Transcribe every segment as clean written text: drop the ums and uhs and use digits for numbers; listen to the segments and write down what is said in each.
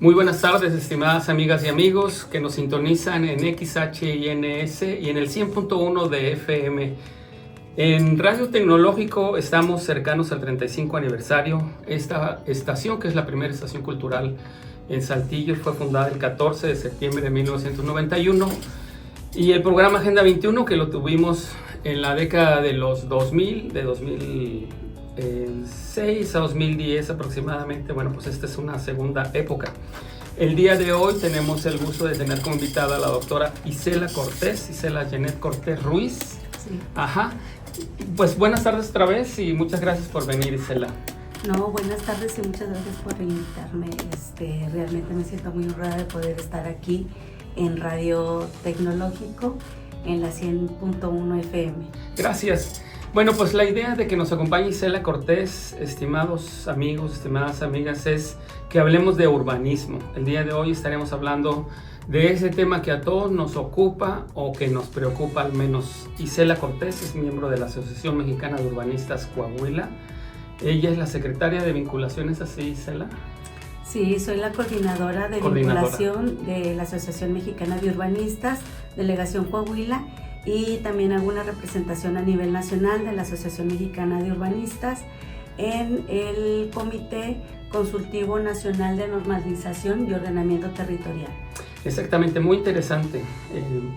Muy buenas tardes, estimadas amigas y amigos que nos sintonizan en XHINS y en el 100.1 de FM. En Radio Tecnológico estamos cercanos al 35 aniversario. Esta estación, que es la primera estación cultural en Saltillo, fue fundada el 14 de septiembre de 1991. Y el programa Agenda 21, que lo tuvimos en la década de los 2000, de 2006 a 2010 aproximadamente. Bueno, pues esta es una segunda época. El día de hoy tenemos el gusto de tener como invitada a la doctora Isela Cortés, Isela Janet Cortés Ruiz. Sí. Ajá. Pues buenas tardes otra vez y muchas gracias por venir, Isela. No, buenas tardes y muchas gracias por invitarme. Realmente me siento muy honrada de poder estar aquí en Radio Tecnológico en la 100.1 FM. Gracias. Bueno, pues la idea de que nos acompañe Isela Cortés, estimados amigos, estimadas amigas, es que hablemos de urbanismo. El día de hoy estaremos hablando de ese tema que a todos nos ocupa o que nos preocupa al menos. Isela Cortés es miembro de la Asociación Mexicana de Urbanistas Coahuila. Ella es la secretaria de vinculación, ¿es así, Isela? Sí, soy la coordinadora de vinculación de la Asociación Mexicana de Urbanistas, Delegación Coahuila, y también hago una representación a nivel nacional de la Asociación Mexicana de Urbanistas en el Comité Consultivo Nacional de Normalización y Ordenamiento Territorial. Exactamente, muy interesante.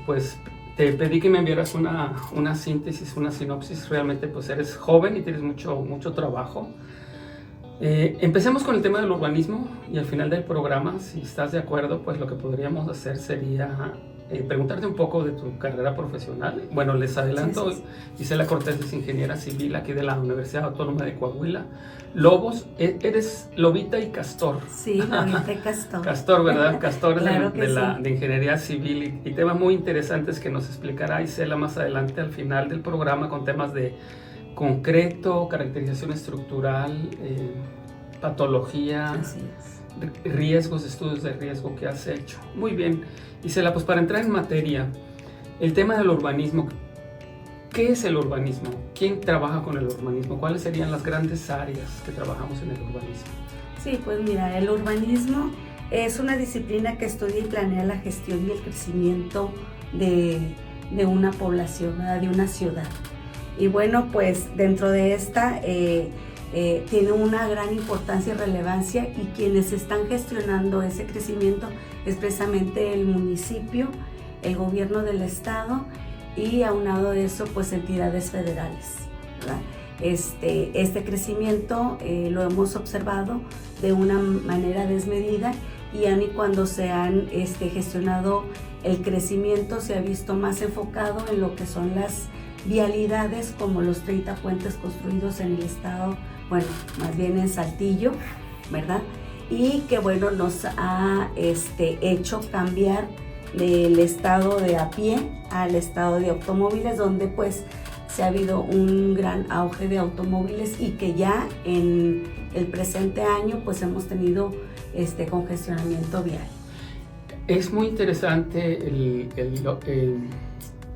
Pues te pedí que me enviaras una síntesis, una sinopsis. Realmente pues eres joven y tienes mucho trabajo. Empecemos con el tema del urbanismo y al final del programa, si estás de acuerdo, pues lo que podríamos hacer sería preguntarte un poco de tu carrera profesional. Bueno, les adelanto, sí. Isela Cortés es ingeniera civil aquí de la Universidad Autónoma de Coahuila. Lobos, eres lobita y castor. Sí, lobita y castor. Castor, ¿verdad? Castor Claro de ingeniería civil y temas muy interesantes que nos explicará Isela más adelante al final del programa con temas de concreto, caracterización estructural, patología, riesgos, estudios de riesgo que has hecho. Muy bien, Isela, pues para entrar en materia, el tema del urbanismo. ¿Qué es el urbanismo? ¿Quién trabaja con el urbanismo? ¿Cuáles serían las grandes áreas que trabajamos en el urbanismo? Sí, pues mira, el urbanismo es una disciplina que estudia y planea la gestión y el crecimiento de una población, ¿verdad? De una ciudad. Y bueno, pues dentro de esta tiene una gran importancia y relevancia, y quienes están gestionando ese crecimiento es precisamente el municipio, el gobierno del estado y aunado de eso pues entidades federales, ¿verdad? Este crecimiento lo hemos observado de una manera desmedida, y aun y cuando se han gestionado el crecimiento, se ha visto más enfocado en lo que son las vialidades, como los 30 puentes construidos en el estado, bueno, más bien en Saltillo, ¿verdad? Y que bueno, nos ha hecho cambiar del estado de a pie al estado de automóviles, donde pues se ha habido un gran auge de automóviles, y que ya en el presente año pues hemos tenido congestionamiento vial. Es muy interesante el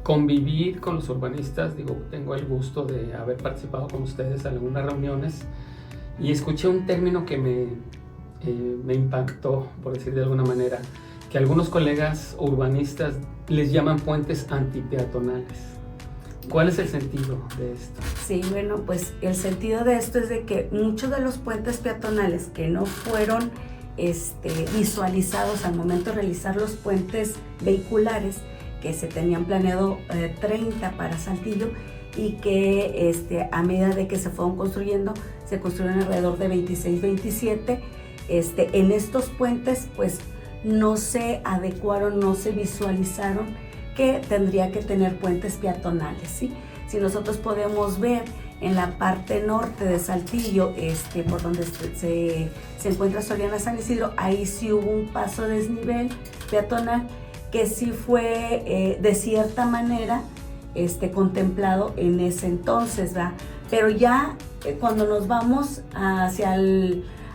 convivir con los urbanistas. Digo, tengo el gusto de haber participado con ustedes en algunas reuniones y escuché un término que me impactó, por decir de alguna manera, que algunos colegas urbanistas les llaman puentes antipeatonales. ¿Cuál es el sentido de esto? Sí, bueno, pues el sentido de esto es de que muchos de los puentes peatonales que no fueron visualizados al momento de realizar los puentes vehiculares, que se tenían planeado 30 para Saltillo, y que a medida de que se fueron construyendo, se construyeron alrededor de 26, 27. En estos puentes pues no se adecuaron, no se visualizaron que tendría que tener puentes peatonales, ¿sí? Si nosotros podemos ver en la parte norte de Saltillo, por donde se encuentra Soriana San Isidro, ahí sí hubo un paso de desnivel peatonal que sí fue de cierta manera contemplado en ese entonces, ¿verdad? Pero ya cuando nos vamos hacia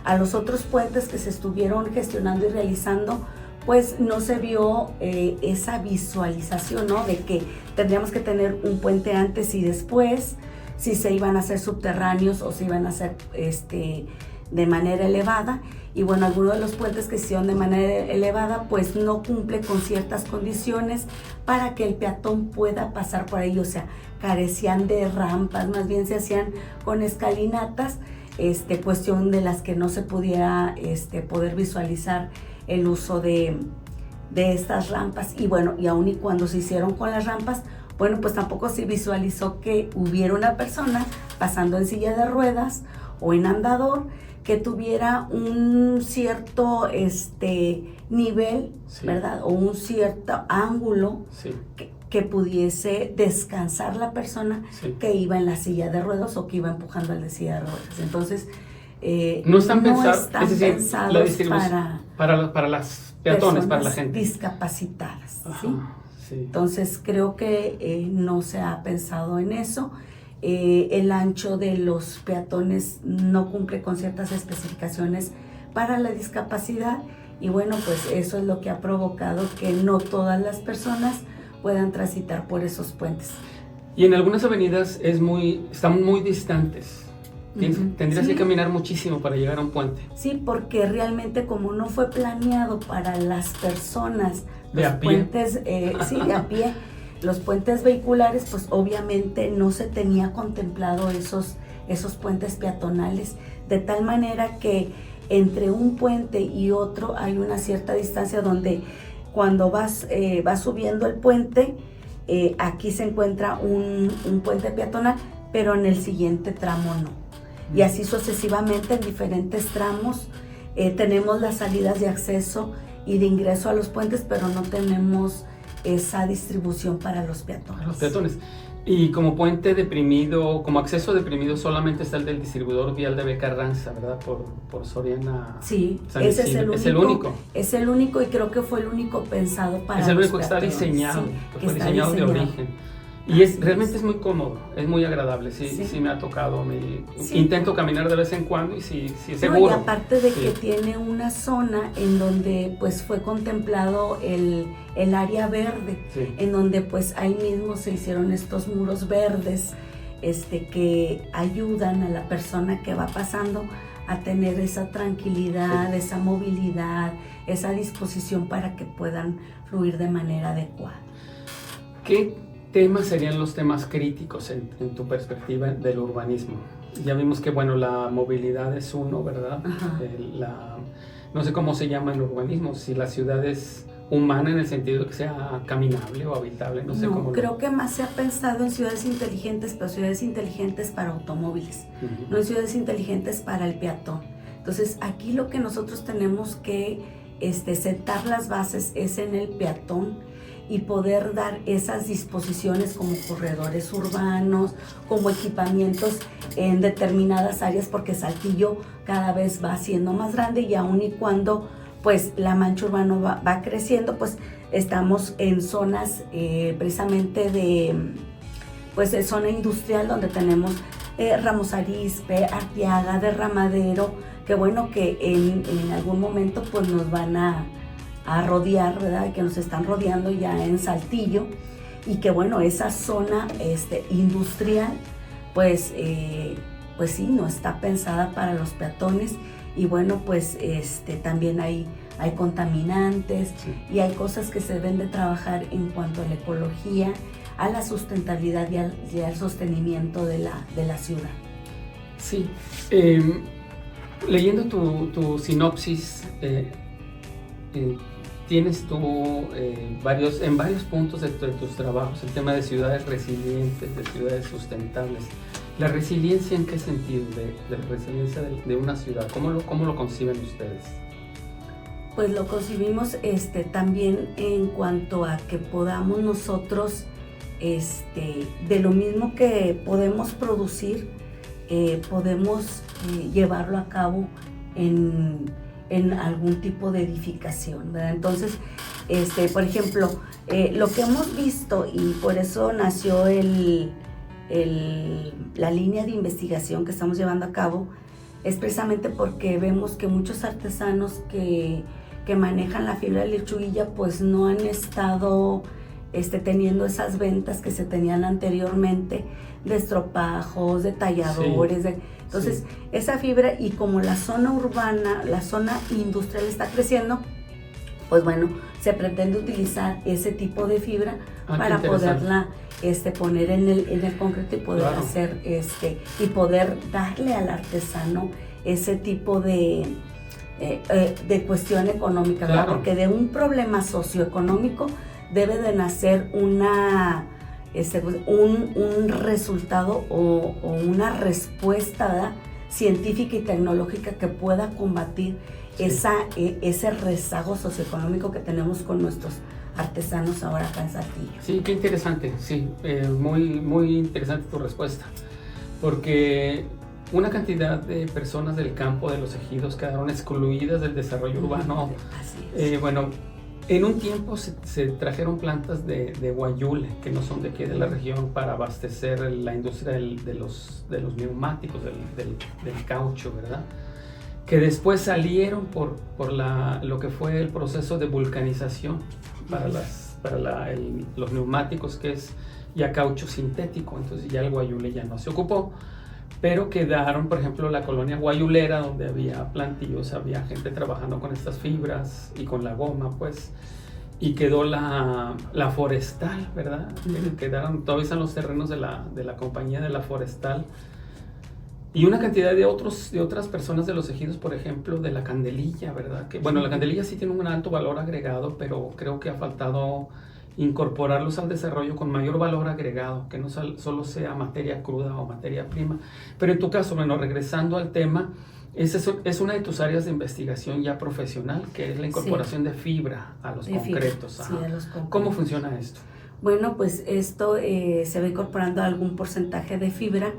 a los otros puentes que se estuvieron gestionando y realizando, pues no se vio esa visualización, ¿no? De que tendríamos que tener un puente antes y después, si se iban a hacer subterráneos o se iban a hacer de manera elevada, y bueno, algunos de los puentes que se hicieron de manera elevada pues no cumple con ciertas condiciones para que el peatón pueda pasar por ahí, o sea, carecían de rampas, más bien se hacían con escalinatas, cuestión de las que no se pudiera poder visualizar el uso de estas rampas. Y bueno, y aún y cuando se hicieron con las rampas, bueno, pues tampoco se visualizó que hubiera una persona pasando en silla de ruedas o en andador que tuviera un cierto nivel, sí, ¿verdad? O un cierto ángulo, sí, que pudiese descansar la persona, sí, que iba en la silla de ruedas o que iba empujando a la silla de ruedas. Entonces, no están pensados para las peatones, para la gente discapacitadas, ajá, ¿sí? Sí. Entonces creo que no se ha pensado en eso. El ancho de los peatones no cumple con ciertas especificaciones para la discapacidad, y bueno, pues eso es lo que ha provocado que no todas las personas puedan transitar por esos puentes. Y en algunas avenidas están muy distantes. Tendrías que caminar muchísimo para llegar a un puente. Sí, porque realmente como no fue planeado para las personas, de los a pie. Puentes, sí, de a pie, los puentes vehiculares, pues obviamente no se tenía contemplado esos puentes peatonales, de tal manera que entre un puente y otro hay una cierta distancia donde cuando vas subiendo el puente, aquí se encuentra un puente peatonal, pero en el siguiente tramo no. Y así sucesivamente en diferentes tramos tenemos las salidas de acceso y de ingreso a los puentes, pero no tenemos esa distribución para los peatones. Los peatones. Y como puente deprimido, como acceso deprimido, solamente está el del distribuidor vial de B. Carranza, ¿verdad? Por Soriana. Sí, San ese Isidro. es el único. Es el único, y creo que fue el único pensado para los peatones. Es el único que está diseñado, sí, que fue diseñado de origen. Y realmente es muy cómodo, es muy agradable, sí me ha tocado. Intento caminar de vez en cuando y sí es seguro. Y aparte de que tiene una zona en donde pues fue contemplado el área verde, en donde pues ahí mismo se hicieron estos muros verdes que ayudan a la persona que va pasando a tener esa tranquilidad, esa movilidad, esa disposición para que puedan fluir de manera adecuada. ¿Qué temas serían los temas críticos en tu perspectiva del urbanismo? Ya vimos que, bueno, la movilidad es uno, ¿verdad? No sé cómo se llama en urbanismo, si la ciudad es humana en el sentido de que sea caminable o habitable, no sé cómo. Creo que más se ha pensado en ciudades inteligentes, pero ciudades inteligentes para automóviles, no en ciudades inteligentes para el peatón. Entonces, aquí lo que nosotros tenemos que sentar las bases es en el peatón, y poder dar esas disposiciones como corredores urbanos, como equipamientos en determinadas áreas, porque Saltillo cada vez va siendo más grande, y aun y cuando pues la mancha urbana va creciendo, pues estamos en zonas precisamente de zona industrial, donde tenemos Ramos Arizpe, Arteaga, Derramadero, que bueno, que en algún momento pues nos van a rodear, ¿verdad? Que nos están rodeando ya en Saltillo, y que bueno, esa zona industrial pues sí, no está pensada para los peatones, y bueno, pues también hay contaminantes, y hay cosas que se deben de trabajar en cuanto a la ecología, a la sustentabilidad y al sostenimiento de la ciudad. Sí, leyendo tu sinopsis, tienes tú en varios puntos de tus trabajos el tema de ciudades resilientes, de ciudades sustentables. ¿La resiliencia en qué sentido? De la resiliencia de una ciudad, ¿cómo lo conciben ustedes? Pues lo concibimos también en cuanto a que podamos nosotros, de lo mismo que podemos producir, podemos llevarlo a cabo en algún tipo de edificación, ¿verdad? Entonces, por ejemplo, lo que hemos visto, y por eso nació la línea de investigación que estamos llevando a cabo, es precisamente porque vemos que muchos artesanos que manejan la fibra de lechuguilla pues no han estado teniendo esas ventas que se tenían anteriormente, de estropajos, de talladores, entonces esa fibra, y como la zona urbana, la zona industrial está creciendo, pues bueno, se pretende utilizar ese tipo de fibra para poderla poner en el concreto y poder hacer y poder darle al artesano ese tipo de cuestión económica, ¿verdad? Porque de un problema socioeconómico debe de nacer un resultado o una respuesta, ¿verdad?, científica y tecnológica que pueda combatir ese rezago socioeconómico que tenemos con nuestros artesanos ahora acá en Saltillo. Sí, qué interesante, sí, muy, muy interesante tu respuesta, porque una cantidad de personas del campo, de los ejidos, quedaron excluidas del desarrollo urbano. Así es. Bueno, en un tiempo se trajeron plantas de guayule, que no son de aquí de la región, para abastecer la industria de los neumáticos, del caucho, ¿verdad? Que después salieron por lo que fue el proceso de vulcanización para los neumáticos, que es ya caucho sintético, entonces ya el guayule ya no se ocupó, pero quedaron, por ejemplo, la colonia guayulera, donde había plantíos, había gente trabajando con estas fibras y con la goma, pues, y quedó la forestal, ¿verdad? Quedaron, todavía están los terrenos de la compañía de la forestal, y una cantidad de otras personas de los ejidos, por ejemplo, de la candelilla, ¿verdad? Que, bueno, la candelilla sí tiene un alto valor agregado, pero creo que ha faltado incorporarlos al desarrollo con mayor valor agregado, que no solo sea materia cruda o materia prima. Pero en tu caso, bueno, regresando al tema, es una de tus áreas de investigación ya profesional, que es la incorporación de fibra a los concretos. Sí, a los concretos. ¿Cómo funciona esto? Bueno, pues esto se va incorporando algún porcentaje de fibra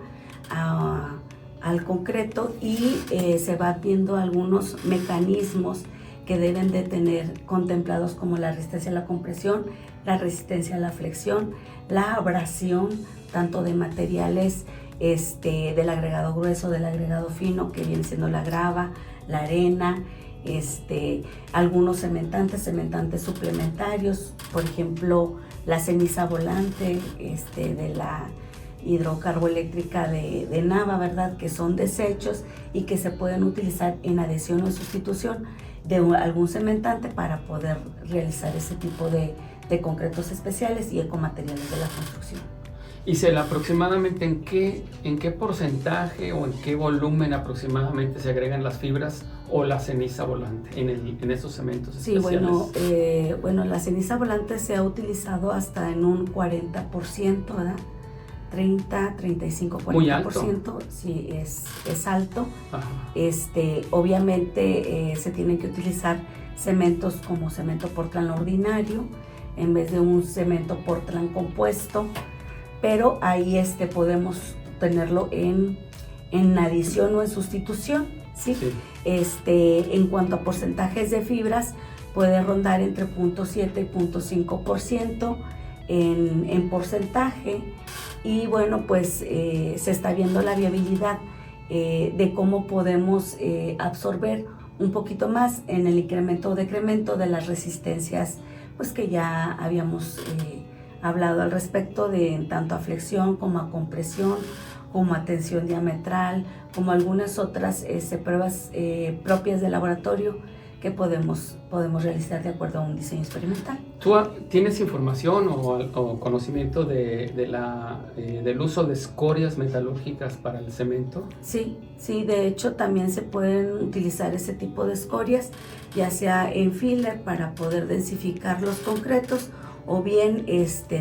al concreto, y se va viendo algunos mecanismos que deben de tener contemplados, como la resistencia a la compresión, la resistencia a la flexión, la abrasión, tanto de materiales del agregado grueso, del agregado fino, que viene siendo la grava, la arena, algunos cementantes suplementarios, por ejemplo, la ceniza volante de la hidrocarboeléctrica de Nava, ¿verdad?, que son desechos y que se pueden utilizar en adición o en sustitución de algún cementante para poder realizar ese tipo de concretos especiales y ecomateriales de la construcción. Y aproximadamente en qué porcentaje o en qué volumen aproximadamente se agregan las fibras o la ceniza volante en esos cementos especiales. Sí, bueno, la ceniza volante se ha utilizado hasta en un 40%, ¿verdad? 30, 35, 40%. Muy alto. Sí, es alto. Ajá. Obviamente se tienen que utilizar cementos como cemento Portland ordinario en vez de un cemento Portland compuesto, pero ahí podemos tenerlo en adición o en sustitución, ¿sí? Sí. En cuanto a porcentajes de fibras, puede rondar entre 0.7 y 0.5% en porcentaje. Y bueno, pues se está viendo la viabilidad de cómo podemos absorber un poquito más en el incremento o decremento de las resistencias, pues que ya habíamos hablado al respecto, de tanto a flexión como a compresión, como a tensión diametral, como algunas otras pruebas propias del laboratorio que podemos realizar de acuerdo a un diseño experimental. ¿Tú tienes información o conocimiento del uso de escorias metalúrgicas para el cemento? Sí, de hecho también se pueden utilizar ese tipo de escorias, ya sea en filler para poder densificar los concretos, o bien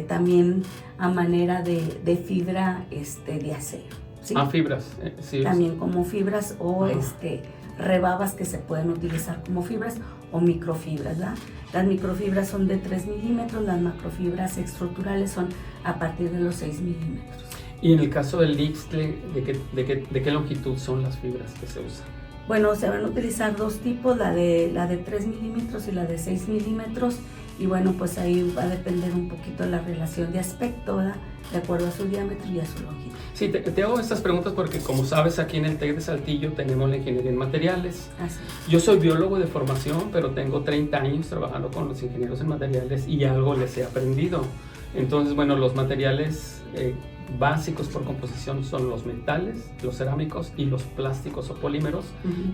también a manera de fibra de acero, ¿sí? Fibras, sí. También como fibras o rebabas que se pueden utilizar como fibras, o microfibras, ¿verdad? Las microfibras son de 3 milímetros, las macrofibras estructurales son a partir de los 6 milímetros. Y en el caso del Ixtle, ¿de qué longitud son las fibras que se usan? Bueno, se van a utilizar dos tipos, la de 3 milímetros y la de 6 milímetros, y bueno, pues ahí va a depender un poquito la relación de aspecto, ¿verdad?, de acuerdo a su diámetro y a su longitud. Sí, te hago estas preguntas porque, como sabes, aquí en el TEC de Saltillo tenemos la ingeniería en materiales. Así. Yo soy biólogo de formación, pero tengo 30 años trabajando con los ingenieros en materiales y algo les he aprendido. Entonces, bueno, los materiales básicos por composición son los metales, los cerámicos y los plásticos o polímeros.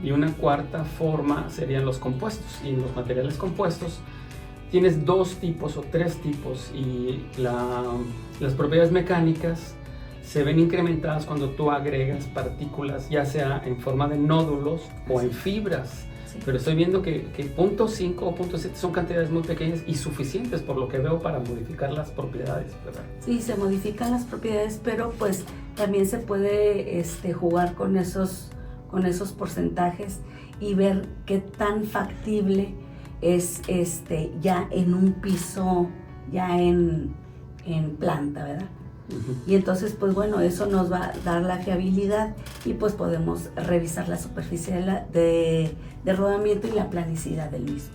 Y una cuarta forma serían los compuestos. Y los materiales compuestos tienes 2 tipos o 3 tipos, y las propiedades mecánicas se ven incrementadas cuando tú agregas partículas, ya sea en forma de nódulos o en fibras. Sí. Pero estoy viendo que 0.5 o 0.7 son cantidades muy pequeñas y suficientes, por lo que veo, para modificar las propiedades, ¿verdad? Sí, se modifican las propiedades, pero pues también se puede jugar con esos porcentajes y ver qué tan factible es ya en un piso, ya en planta, ¿verdad? Y entonces, pues bueno, eso nos va a dar la fiabilidad y pues podemos revisar la superficie de rodamiento y la planicidad del mismo.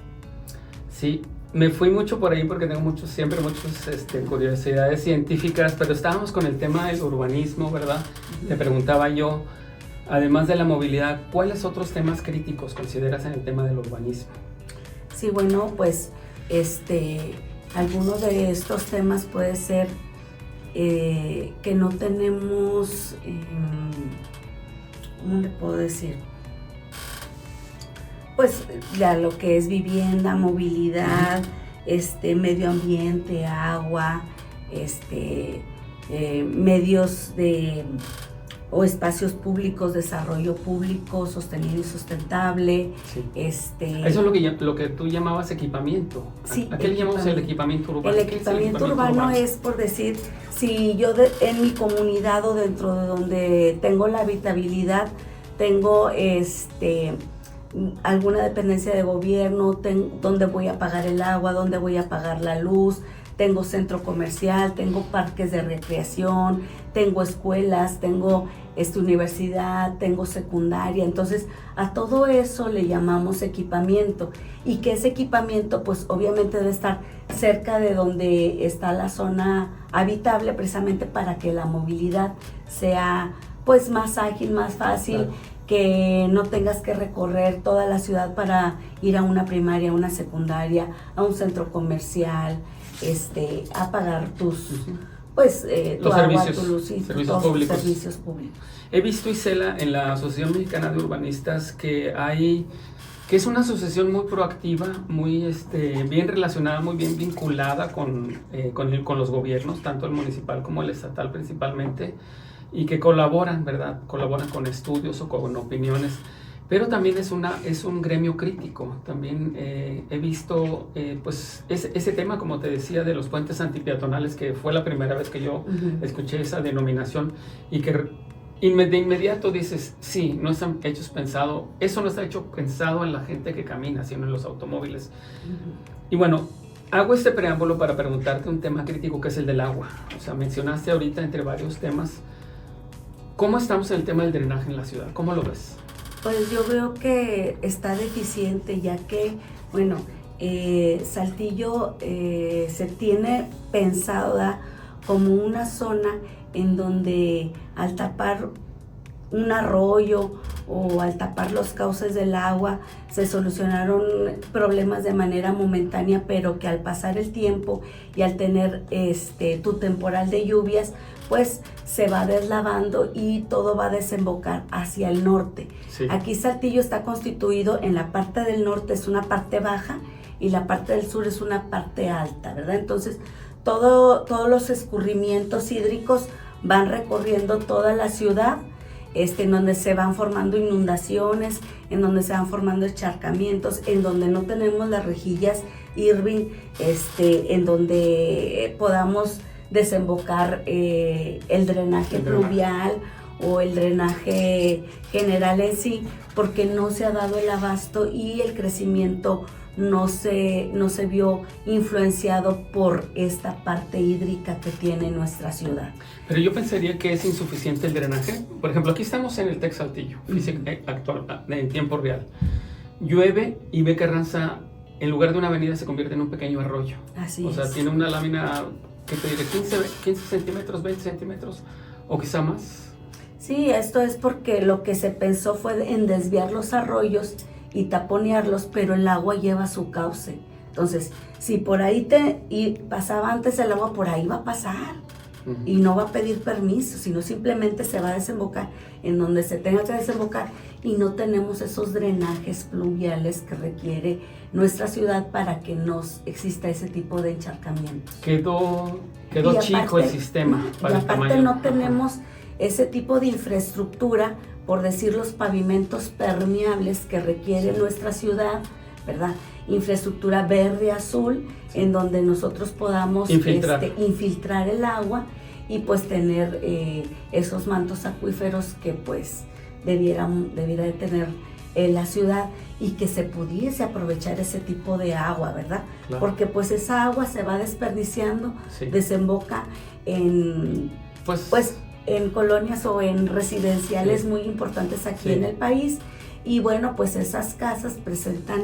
Sí, me fui mucho por ahí porque tengo siempre muchas curiosidades científicas, pero estábamos con el tema del urbanismo, ¿verdad? Te preguntaba yo, además de la movilidad, ¿cuáles otros temas críticos consideras en el tema del urbanismo? Sí, bueno, pues alguno de estos temas puede ser que no tenemos, ¿cómo le puedo decir? Pues ya lo que es vivienda, movilidad, medio ambiente, agua, medios o espacios públicos, desarrollo público, sostenido y sustentable. Sí. Eso es lo que tú llamabas equipamiento. Sí, ¿A qué le llamamos el equipamiento urbano? El equipamiento urbano es, por decir, si yo en mi comunidad o dentro de donde tengo la habitabilidad, tengo alguna dependencia de gobierno, donde voy a pagar el agua, donde voy a pagar la luz, tengo centro comercial, tengo parques de recreación, tengo escuelas, tengo universidad, tengo secundaria. Entonces a todo eso le llamamos equipamiento, y que ese equipamiento pues obviamente debe estar cerca de donde está la zona habitable, precisamente para que la movilidad sea pues más ágil, más fácil. Claro. Que no tengas que recorrer toda la ciudad para ir a una primaria, a una secundaria, a un centro comercial, a pagar tus tu agua, tu luz y servicios públicos. He visto, Isela, en la Asociación Mexicana de Urbanistas que es una asociación muy proactiva, muy bien relacionada, muy bien vinculada con los gobiernos, tanto el municipal como el estatal principalmente, y que colaboran, ¿verdad? Colaboran con estudios o con opiniones, pero también es un gremio crítico. También he visto pues ese tema, como te decía, de los puentes antipeatonales, que fue la primera vez que yo escuché esa denominación, y que de inmediato dices, sí, no están hechos pensado, eso no está hecho pensado en la gente que camina, sino en los automóviles. Y bueno, hago este preámbulo para preguntarte un tema crítico, que es el del agua. O sea, mencionaste ahorita entre varios temas. ¿Cómo estamos en el tema del drenaje en la ciudad? ¿Cómo lo ves? Pues yo veo que está deficiente, ya que, bueno, Saltillo se tiene pensado como una zona en donde al tapar un arroyo o al tapar los cauces del agua se solucionaron problemas de manera momentánea, pero que al pasar el tiempo y al tener tu temporal de lluvias, pues se va deslavando y todo va a desembocar hacia el norte. Sí. Aquí Saltillo está constituido, en la parte del norte es una parte baja y la parte del sur es una parte alta, ¿verdad? Entonces todos los escurrimientos hídricos van recorriendo toda la ciudad, en donde se van formando inundaciones, en donde se van formando encharcamientos, en donde no tenemos las rejillas Irving, en donde podamos desembocar el drenaje pluvial o el drenaje general en sí, porque no se ha dado el abasto y el crecimiento no se vio influenciado por esta parte hídrica que tiene nuestra ciudad. Pero yo pensaría que es insuficiente el drenaje. Por ejemplo, aquí estamos en el TEC Saltillo, actual, en tiempo real. Llueve y Ve Carranza, en lugar de una avenida, se convierte en un pequeño arroyo. Así es. O sea, tiene una lámina, ¿qué te diré? 15 centímetros, 20 centímetros, o quizá más. Sí, esto es porque lo que se pensó fue en desviar los arroyos y taponearlos, pero el agua lleva su cauce. Entonces, si por ahí pasaba antes el agua, por ahí va a pasar. y no va a pedir permiso, sino simplemente se va a desembocar en donde se tenga que desembocar y no tenemos esos drenajes pluviales que requiere nuestra ciudad para que no exista ese tipo de encharcamientos. Quedó Y chico aparte, el sistema para y el aparte tamaño. no tenemos ese tipo de infraestructura, por decir los pavimentos permeables que requiere nuestra ciudad, ¿verdad? Infraestructura verde, azul, en donde nosotros podamos infiltrar el agua y pues tener esos mantos acuíferos que pues debiera de tener la ciudad y que se pudiese aprovechar ese tipo de agua, ¿verdad? Claro. Porque pues esa agua se va desperdiciando, Sí. desemboca en pues en colonias o en residenciales sí. muy importantes aquí Sí. en el país. Y bueno, pues esas casas presentan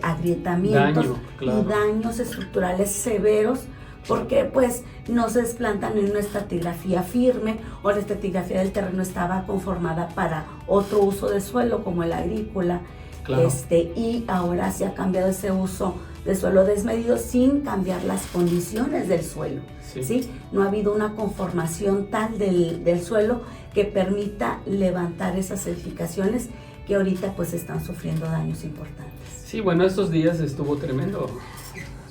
agrietamientos claro. y daños estructurales severos porque pues no se desplantan en una estratigrafía firme o la estratigrafía del terreno estaba conformada para otro uso de suelo como el agrícola. Claro. Y ahora se ha cambiado ese uso de suelo desmedido sin cambiar las condiciones del suelo. Sí. ¿Sí? No ha habido una conformación tal del suelo que permita levantar esas edificaciones que ahorita pues están sufriendo daños importantes. Sí, bueno, estos días estuvo tremendo.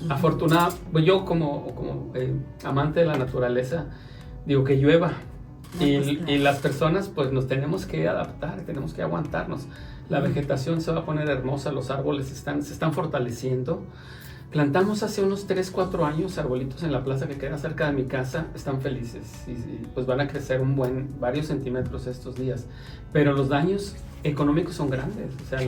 Afortunado, pues yo como amante de la naturaleza, digo que llueva. Y las personas pues nos tenemos que adaptar, tenemos que aguantarnos. La vegetación se va a poner hermosa, los árboles se están fortaleciendo. Plantamos hace unos 3, 4 años arbolitos en la plaza que queda cerca de mi casa, están felices y pues van a crecer varios centímetros estos días. Pero los daños económicos son grandes, o sea,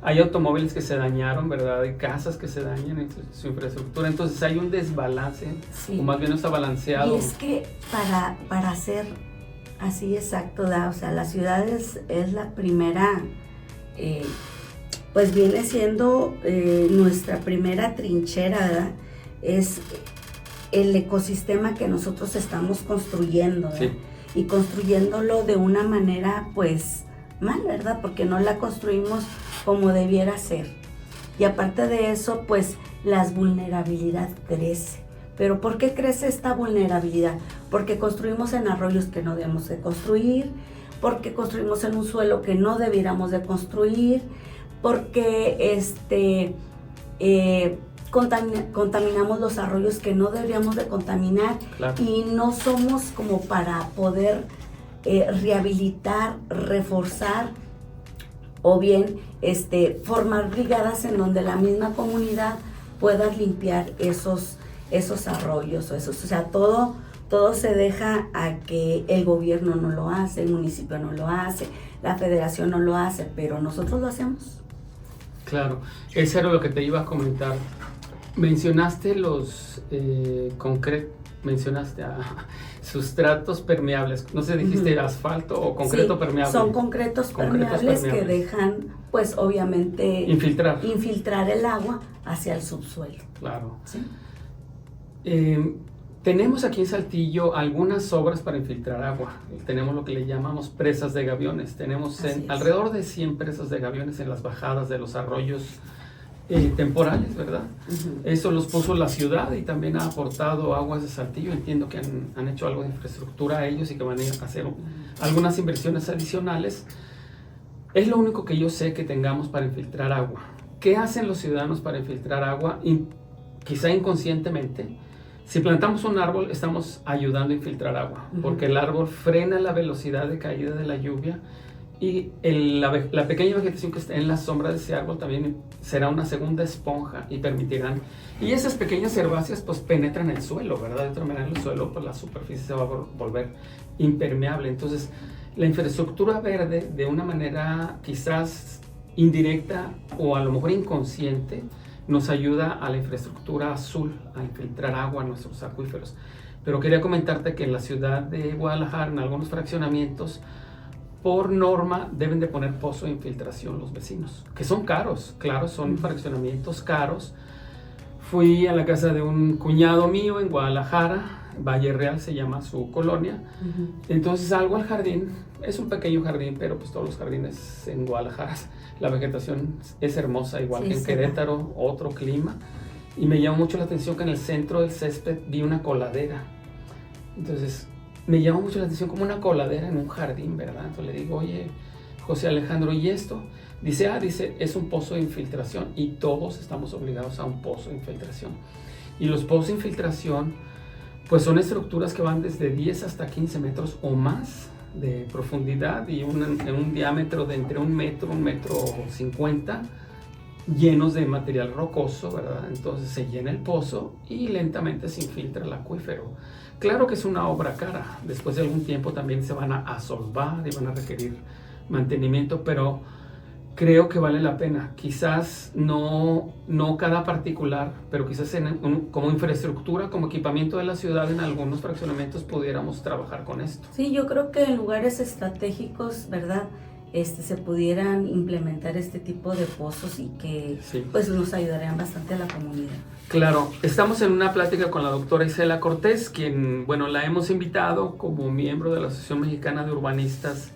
hay automóviles que se dañaron, ¿verdad? Hay casas que se dañan en su infraestructura, entonces hay un desbalance, sí. O más bien no está balanceado. Y es que para ser así exacto, o sea, la ciudad es la primera, pues viene siendo nuestra primera trinchera, ¿verdad? Es el ecosistema que nosotros estamos construyendo, ¿verdad? Sí. Y construyéndolo de una manera, pues, mal, ¿verdad? Porque no la construimos como debiera ser. Y aparte de eso, pues, la vulnerabilidad crece. ¿Pero por qué crece esta vulnerabilidad? Porque construimos en arroyos que no debemos de construir, porque construimos en un suelo que no debiéramos de construir, porque contaminamos los arroyos que no deberíamos de contaminar. Claro. Y no somos como para poder rehabilitar, reforzar o bien formar brigadas en donde la misma comunidad pueda limpiar esos arroyos o sea, todo se deja a que el gobierno no lo hace, el municipio no lo hace, la federación no lo hace, pero nosotros lo hacemos. Claro, eso era lo que te iba a comentar. Mencionaste mencionaste sustratos permeables, no sé, dijiste asfalto o concreto permeable. Son concretos permeables que dejan, pues obviamente, infiltrar el agua hacia el subsuelo. Claro. ¿Sí? Tenemos aquí en Saltillo algunas obras para infiltrar agua. Tenemos lo que le llamamos presas de gaviones. Tenemos alrededor de 100 presas de gaviones en las bajadas de los arroyos temporales, ¿verdad? Uh-huh. Eso los puso la ciudad y también ha aportado Aguas de Saltillo. Entiendo que han hecho algo de infraestructura a ellos y que van a hacer algunas inversiones adicionales. Es lo único que yo sé que tengamos para infiltrar agua. ¿Qué hacen los ciudadanos para infiltrar agua? Quizá inconscientemente. Si plantamos un árbol, estamos ayudando a infiltrar agua, porque el árbol frena la velocidad de caída de la lluvia y la pequeña vegetación que está en la sombra de ese árbol también será una segunda esponja y permitirán. Y esas pequeñas herbáceas pues penetran el suelo, ¿verdad? De otra manera el suelo, pues la superficie se va a volver impermeable. Entonces, la infraestructura verde, de una manera quizás indirecta o a lo mejor inconsciente, nos ayuda a la infraestructura azul, a infiltrar agua a nuestros acuíferos. Pero quería comentarte que en la ciudad de Guadalajara, en algunos fraccionamientos, por norma deben de poner pozo de infiltración los vecinos, que son caros, claro, son fraccionamientos caros. Fui a la casa de un cuñado mío en Guadalajara, Valle Real se llama su colonia. Entonces salgo al jardín, es un pequeño jardín, pero pues todos los jardines en Guadalajara, la vegetación es hermosa, igual que en Querétaro, otro clima. Y me llamó mucho la atención que en el centro del césped vi una coladera. Entonces me llama mucho la atención como una coladera en un jardín, ¿verdad? Entonces le digo, oye, José Alejandro, ¿y esto? Dice, es un pozo de infiltración y todos estamos obligados a un pozo de infiltración. Y los pozos de infiltración, pues son estructuras que van desde 10 hasta 15 metros o más de profundidad y en un diámetro de entre 1 metro 50, llenos de material rocoso, ¿verdad? Entonces se llena el pozo y lentamente se infiltra el acuífero. Claro que es una obra cara, después de algún tiempo también se van a asolvar y van a requerir mantenimiento, pero creo que vale la pena. Quizás no cada particular, pero quizás como infraestructura, como equipamiento de la ciudad, en algunos fraccionamientos pudiéramos trabajar con esto. Sí, yo creo que en lugares estratégicos, ¿verdad? Se pudieran implementar este tipo de pozos y que sí, pues nos ayudarían bastante a la comunidad. Claro, estamos en una plática con la doctora Isela Cortés, quien, bueno, la hemos invitado como miembro de la Asociación Mexicana de Urbanistas,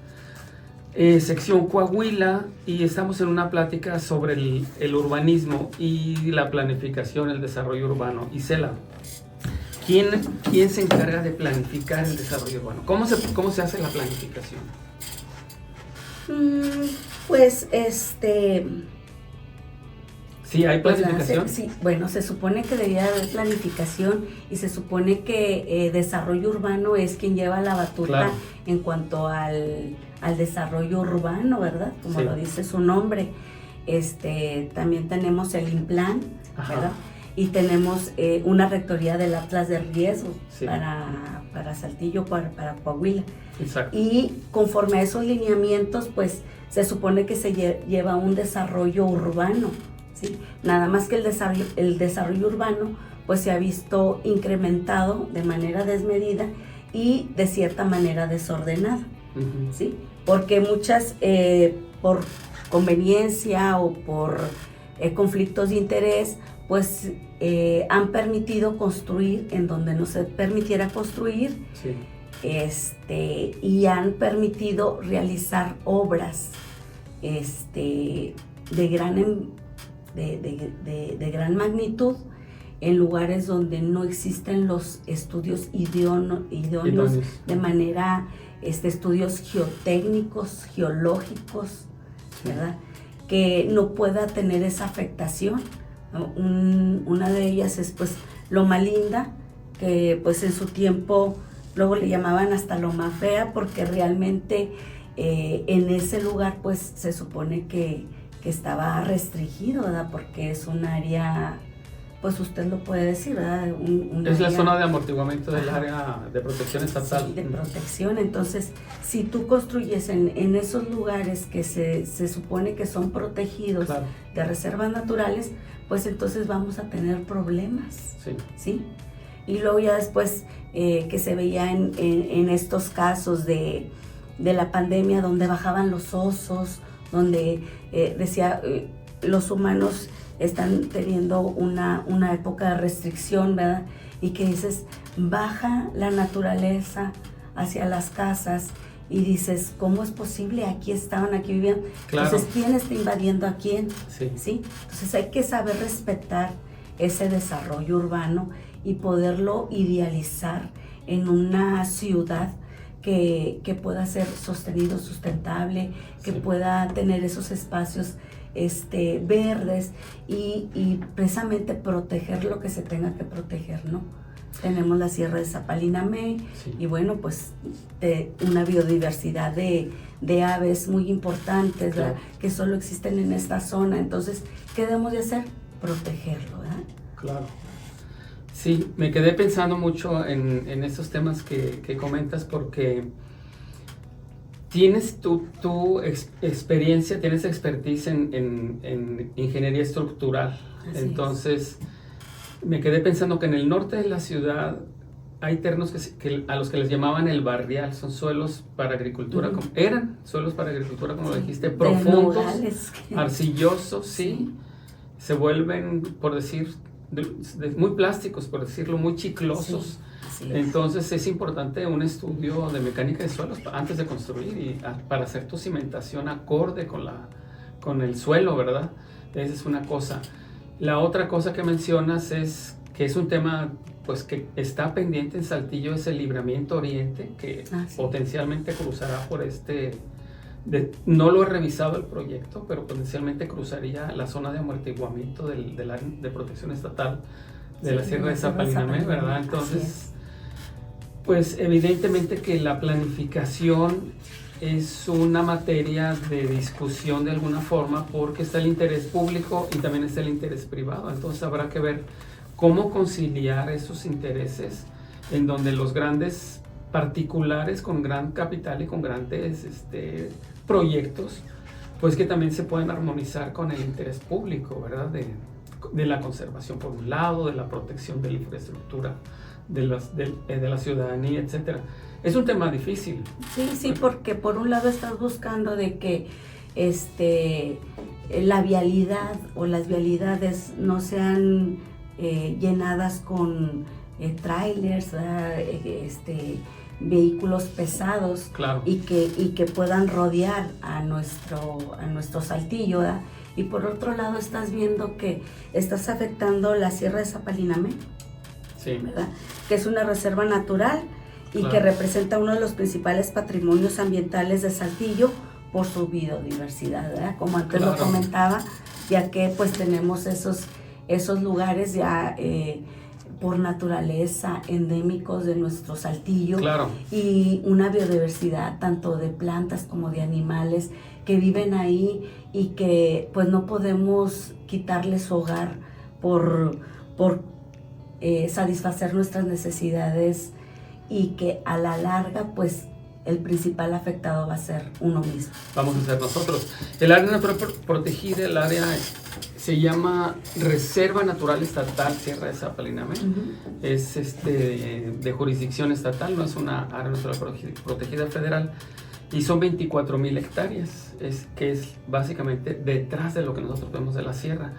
sección Coahuila, y estamos en una plática sobre el urbanismo y la planificación, el desarrollo urbano. Isela, ¿quién se encarga de planificar el desarrollo urbano? ¿Cómo se hace la planificación? Pues ¿Sí hay planificación? Sí, bueno, se supone que debería haber planificación y se supone que desarrollo urbano es quien lleva la batuta, claro, en cuanto al desarrollo urbano, ¿verdad? Como sí, lo dice su nombre. También tenemos el INPLAN, ¿verdad? Y tenemos una rectoría del Atlas de Riesgo, sí, para Saltillo, para Coahuila. Exacto. Y conforme a esos lineamientos, pues se supone que se lleva un desarrollo urbano, ¿sí? Nada más que el desarrollo urbano pues se ha visto incrementado de manera desmedida y de cierta manera desordenada, ¿sí? Porque muchas, por conveniencia o por conflictos de interés, pues han permitido construir en donde no se permitiera construir, sí, y han permitido realizar obras de gran magnitud en lugares donde no existen los estudios idóneos de manera, estudios geotécnicos, geológicos, ¿verdad? Que no pueda tener esa afectación, ¿no? Una de ellas es pues Loma Linda, que pues en su tiempo luego le llamaban hasta Loma Fea, porque realmente en ese lugar pues se supone que estaba restringido, ¿verdad? Porque es un área, pues usted lo puede decir, ¿verdad? Es área, la zona de amortiguamiento del área de protección estatal. Sí, de protección. Entonces, si tú construyes en esos lugares que se supone que son protegidos, claro, de reservas naturales, pues entonces vamos a tener problemas, sí, ¿sí? Y luego ya después que se veía en estos casos de la pandemia, donde bajaban los osos, donde decía los humanos están teniendo una época de restricción, ¿verdad? Y que dices, baja la naturaleza hacia las casas y dices, ¿cómo es posible? Aquí estaban, aquí vivían. Claro. Entonces, ¿quién está invadiendo a quién? Sí. ¿Sí? Entonces hay que saber respetar ese desarrollo urbano y poderlo idealizar en una ciudad que pueda ser sostenido, sustentable, que sí, pueda tener esos espacios verdes y precisamente proteger lo que se tenga que proteger, ¿no? Tenemos la Sierra de Zapalinamé, sí, y bueno, pues una biodiversidad de aves muy importantes, claro, que solo existen en esta zona. Entonces, ¿qué debemos de hacer? Protegerlo, ¿verdad? Claro. Sí, me quedé pensando mucho en estos temas que comentas, porque tienes tu experiencia, tienes expertise en ingeniería estructural. Así entonces, me quedé pensando que en el norte de la ciudad hay terrenos a los que les llamaban el barrial, son suelos para agricultura, eran suelos para agricultura, como lo dijiste, profundos, arcillosos, sí, se vuelven, por decir, muy plásticos, por decirlo, muy chiclosos. Sí, entonces es importante un estudio de mecánica de suelos antes de construir y para hacer tu cimentación acorde con el suelo, ¿verdad? Esa es una cosa. La otra cosa que mencionas es que es un tema pues que está pendiente en Saltillo, es el Libramiento Oriente, que sí. potencialmente cruzará por no lo he revisado el proyecto, pero potencialmente cruzaría la zona de amortiguamiento del área de protección estatal de la Sierra de Zapalinamé, ¿verdad? Entonces, pues evidentemente que la planificación es una materia de discusión de alguna forma, porque está el interés público y también está el interés privado. Entonces habrá que ver cómo conciliar esos intereses, en donde los grandes particulares con gran capital y con grandes proyectos, pues que también se pueden armonizar con el interés público, ¿verdad? De la conservación por un lado, de la protección de la infraestructura de la ciudadanía, etcétera. Es un tema difícil. Sí, porque por un lado estás buscando de que la vialidad o las vialidades no sean llenadas con trailers, vehículos pesados, claro, y que puedan rodear a nuestro Saltillo, ¿verdad? Y por otro lado estás viendo que estás afectando la Sierra de Zapalinamé, sí, ¿verdad? Que es una reserva natural y claro, que representa uno de los principales patrimonios ambientales de Saltillo por su biodiversidad, ¿verdad? Como antes claro, lo comentaba, ya que pues tenemos esos lugares ya por naturaleza endémicos de nuestro Saltillo, claro, y una biodiversidad tanto de plantas como de animales que viven ahí y que pues no podemos quitarles su hogar por satisfacer nuestras necesidades, y que a la larga pues el principal afectado va a ser uno mismo. Vamos a ser nosotros. El área natural protegida, el área se llama Reserva Natural Estatal Sierra de Zapalinamé. Es de jurisdicción estatal, no es una área natural protegida federal, y son 24,000 hectáreas, que es básicamente detrás de lo que nosotros vemos de la sierra.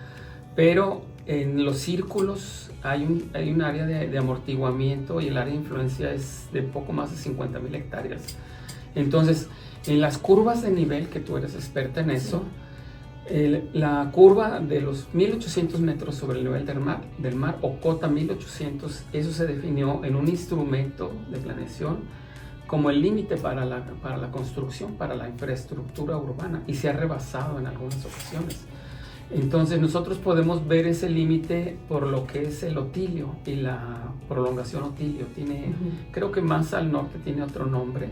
Pero en los círculos hay un área de amortiguamiento, y el área de influencia es de poco más de 50,000 hectáreas. Entonces, en las curvas de nivel, que tú eres experta en eso, la curva de los 1800 metros sobre el nivel del mar, o cota 1800, eso se definió en un instrumento de planeación como el límite para la construcción, para la infraestructura urbana, y se ha rebasado en algunas ocasiones. Entonces nosotros podemos ver ese límite por lo que es el Otilio y la prolongación Otilio. Creo que más al norte tiene otro nombre.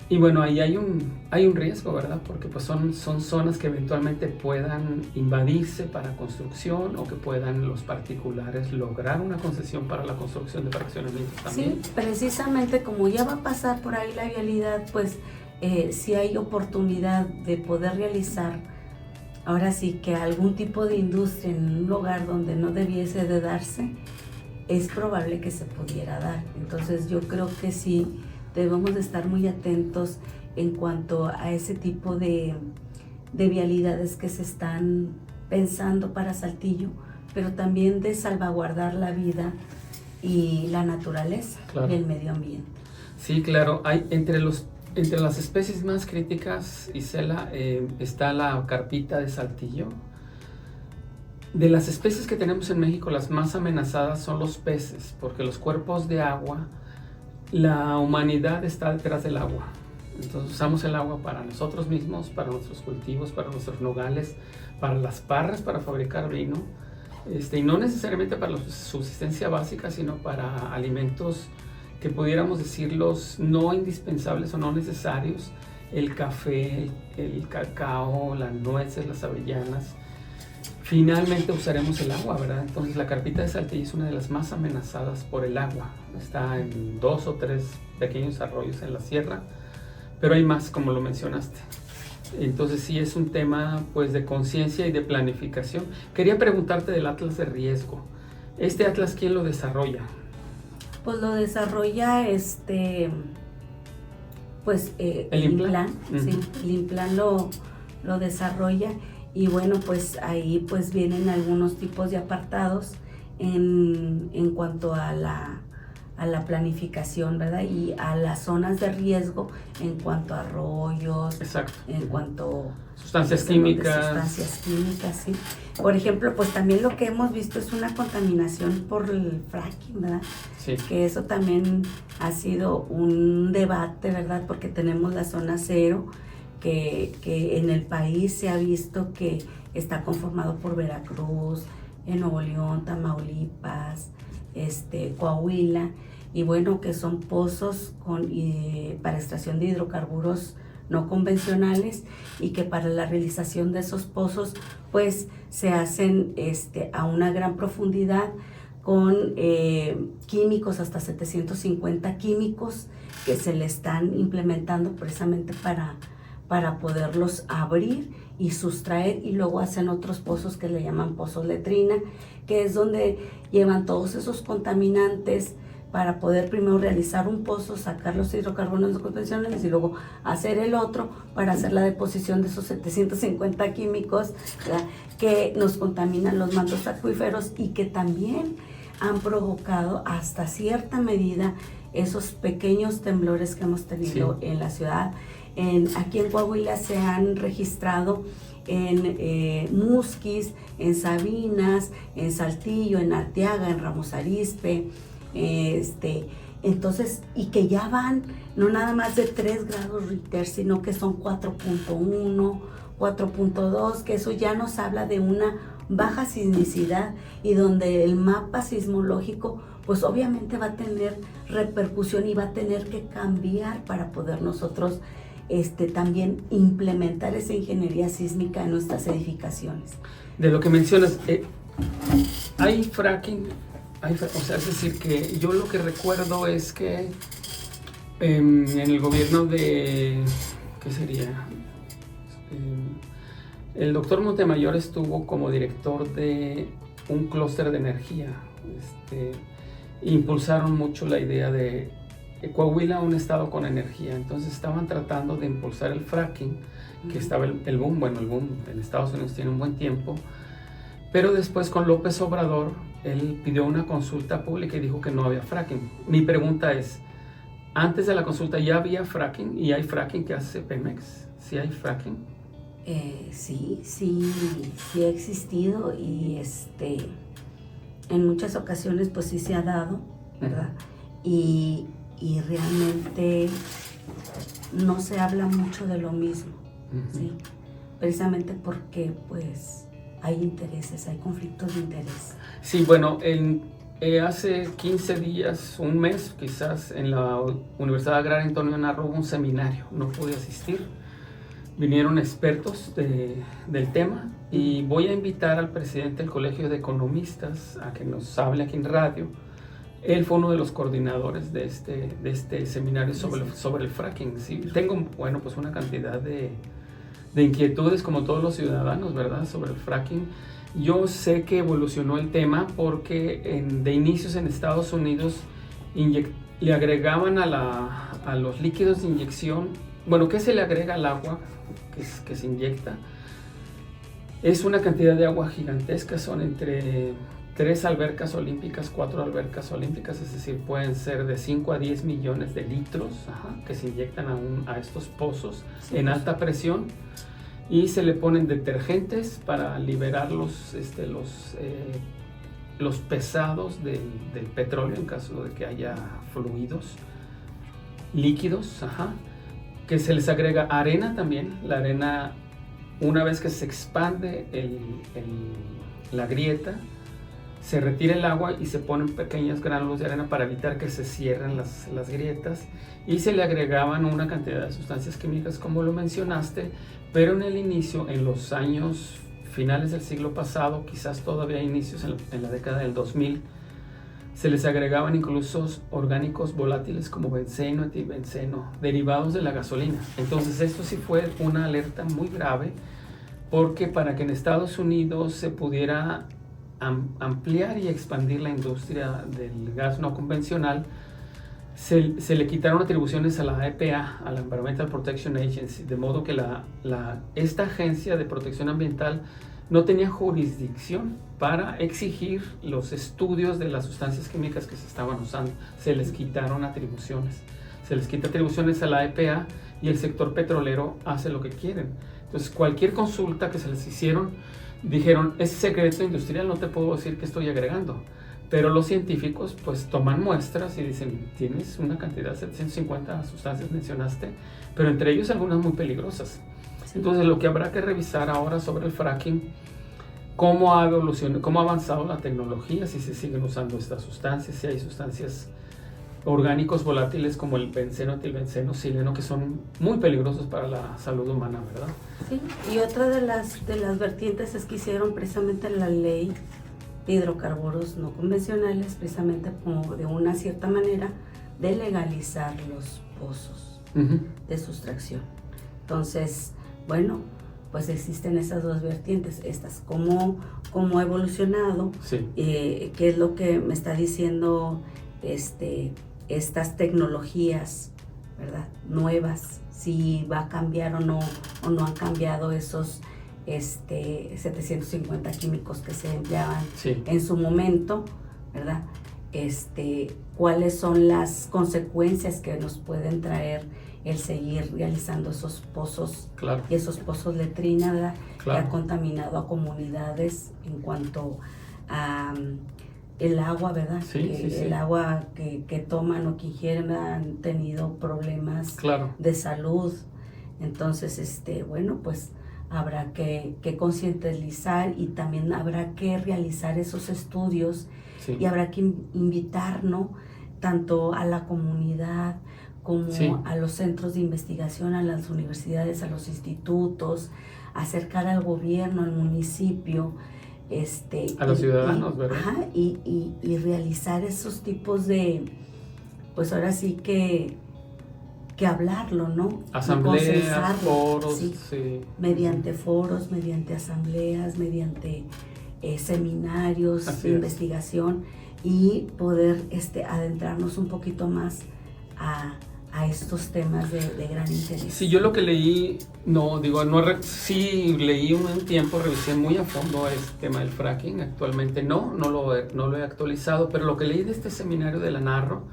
Y bueno, ahí hay un riesgo, ¿verdad? Porque pues son zonas que eventualmente puedan invadirse para construcción, o que puedan los particulares lograr una concesión para la construcción de fraccionamientos también. Sí, precisamente como ya va a pasar por ahí la vialidad, pues si hay oportunidad de poder realizar ahora sí que algún tipo de industria en un lugar donde no debiese de darse, es probable que se pudiera dar. Entonces yo creo que sí debemos de estar muy atentos en cuanto a ese tipo de vialidades que se están pensando para Saltillo, pero también de salvaguardar la vida y la naturaleza, claro, y el medio ambiente. Sí, claro. Hay entre las especies más críticas, Isela, está la carpita de Saltillo. De las especies que tenemos en México, las más amenazadas son los peces, porque los cuerpos de agua, la humanidad está detrás del agua. Entonces usamos el agua para nosotros mismos, para nuestros cultivos, para nuestros nogales, para las parras, para fabricar vino, y no necesariamente para la subsistencia básica, sino para alimentos que pudiéramos decirlos no indispensables o no necesarios: el café, el cacao, las nueces, las avellanas. Finalmente usaremos el agua, ¿verdad? Entonces la carpita de Saltillo es una de las más amenazadas por el agua. Está en 2 o 3 pequeños arroyos en la sierra, pero hay más, como lo mencionaste. Entonces sí es un tema pues de conciencia y de planificación. Quería preguntarte del Atlas de Riesgo. ¿Este Atlas quién lo desarrolla? Pues lo desarrolla el INPLAN, sí, el INPLAN lo desarrolla, y bueno, pues ahí pues vienen algunos tipos de apartados en cuanto a la planificación, ¿verdad? Y a las zonas de riesgo en cuanto a arroyos, Exacto. en cuanto sustancias químicas. Sustancias químicas, sí. Por ejemplo, pues también lo que hemos visto es una contaminación por el fracking, ¿verdad? Sí. Que eso también ha sido un debate, ¿verdad? Porque tenemos la zona cero, que en el país se ha visto que está conformado por Veracruz, en Nuevo León, Tamaulipas, Coahuila, y bueno, que son pozos para extracción de hidrocarburos no convencionales, y que para la realización de esos pozos pues se hacen a una gran profundidad con químicos, hasta 750 químicos que se le están implementando precisamente para poderlos abrir y sustraer, y luego hacen otros pozos que le llaman pozos letrina, que es donde llevan todos esos contaminantes para poder primero realizar un pozo, sacar los hidrocarburos no convencionales y luego hacer el otro para hacer la deposición de esos 750 químicos, ¿verdad?, que nos contaminan los mantos acuíferos y que también han provocado hasta cierta medida esos pequeños temblores que hemos tenido en la ciudad. Aquí en Coahuila se han registrado en Musquis, en Sabinas, en Saltillo, en Arteaga, en Ramos Arizpe, entonces, y que ya van no nada más de 3 grados Richter, sino que son 4.1, 4.2, que eso ya nos habla de una baja sismicidad, y donde el mapa sismológico pues obviamente va a tener repercusión y va a tener que cambiar para poder nosotros también implementar esa ingeniería sísmica en nuestras edificaciones. De lo que mencionas, hay fracking, o sea, es decir, que yo lo que recuerdo es que en el gobierno de, ¿qué sería? El doctor Montemayor estuvo como director de un clúster de energía. Impulsaron mucho la idea de Coahuila, un estado con energía. Entonces estaban tratando de impulsar el fracking, que estaba el boom. Bueno, el boom en Estados Unidos tiene un buen tiempo. Pero después con López Obrador, él pidió una consulta pública y dijo que no había fracking. Mi pregunta es, antes de la consulta ya había fracking, y hay fracking que hace Pemex. ¿Sí hay fracking? Sí ha existido, y en muchas ocasiones pues sí se ha dado, ¿verdad? Y realmente no se habla mucho de lo mismo, ¿sí? Precisamente porque pues hay intereses, hay conflictos de interés. Sí, bueno, hace 15 días, un mes quizás, en la Universidad Agraria Antonio Narro hubo un seminario, no pude asistir. Vinieron expertos del tema, y voy a invitar al presidente del Colegio de Economistas a que nos hable aquí en radio. Él fue uno de los coordinadores de este seminario sobre el fracking. Sí, tengo, bueno, pues una cantidad de inquietudes como todos los ciudadanos, ¿verdad?, sobre el fracking. Yo sé que evolucionó el tema porque de inicios en Estados Unidos le agregaban a los líquidos de inyección. Bueno, ¿qué se le agrega al agua que se inyecta? Es una cantidad de agua gigantesca, son entre 3 albercas olímpicas, 4 albercas olímpicas, es decir, pueden ser de 5 a 10 millones de litros que se inyectan a estos pozos en alta presión, y se le ponen detergentes para liberar los pesados del petróleo en caso de que haya fluidos líquidos, que se les agrega arena también. La arena, una vez que se expande la grieta, se retira el agua y se ponen pequeños gránulos de arena para evitar que se cierren las grietas, y se le agregaban una cantidad de sustancias químicas como lo mencionaste, pero en el inicio, en los años finales del siglo pasado, quizás todavía inicios en la década del 2000, se les agregaban incluso orgánicos volátiles como benceno, etilbenceno, derivados de la gasolina. Entonces esto sí fue una alerta muy grave, porque para que en Estados Unidos se pudiera ampliar y expandir la industria del gas no convencional, se le quitaron atribuciones a la EPA, a la Environmental Protection Agency, de modo que esta agencia de protección ambiental no tenía jurisdicción para exigir los estudios de las sustancias químicas que se estaban usando. Se les quitaron atribuciones. Se les quita atribuciones a la EPA y el sector petrolero hace lo que quieren. Entonces, cualquier consulta que se les hicieron, dijeron, es secreto industrial, no te puedo decir qué estoy agregando. Pero los científicos pues toman muestras y dicen, tienes una cantidad de 750 sustancias, mencionaste, pero entre ellos algunas muy peligrosas. Sí. Entonces, lo que habrá que revisar ahora sobre el fracking, cómo ha evolucionado, cómo ha avanzado la tecnología, si se siguen usando estas sustancias, si hay sustancias orgánicos volátiles como el benceno, etilbenceno, xileno, que son muy peligrosos para la salud humana, ¿verdad? Sí, y otra de las vertientes es que hicieron precisamente la ley de hidrocarburos no convencionales, precisamente como de una cierta manera de legalizar los pozos de sustracción. Entonces, bueno, pues existen esas dos vertientes, estas, cómo ha evolucionado, sí. Qué es lo que me está diciendo estas tecnologías, ¿verdad? Nuevas, si va a cambiar o no han cambiado esos 750 químicos que se empleaban sí. en su momento, ¿verdad? ¿Cuáles son las consecuencias que nos pueden traer el seguir realizando esos pozos, claro. y esos pozos letrina, ¿verdad? Claro. Que ha contaminado a comunidades en cuanto a el agua, ¿verdad? Sí, sí, el agua que toman o que ingieren han tenido problemas claro. de salud. Entonces, bueno, pues habrá que concientizar y también habrá que realizar esos estudios sí. y habrá que invitar, ¿no? Tanto a la comunidad como sí. a los centros de investigación, a las universidades, a los institutos, acercar al gobierno, al municipio, a los ciudadanos, ¿verdad? Ajá, y realizar esos tipos de, pues ahora sí que hablarlo, ¿no? Asambleas, foros, sí, sí. Mediante foros, mediante asambleas, mediante seminarios Así de es. investigación y poder adentrarnos un poquito más a estos temas de gran interés. Sí, yo lo que leí, sí leí un tiempo, revisé muy a fondo este tema del fracking. Actualmente no lo he actualizado, pero lo que leí de este seminario de la NARRO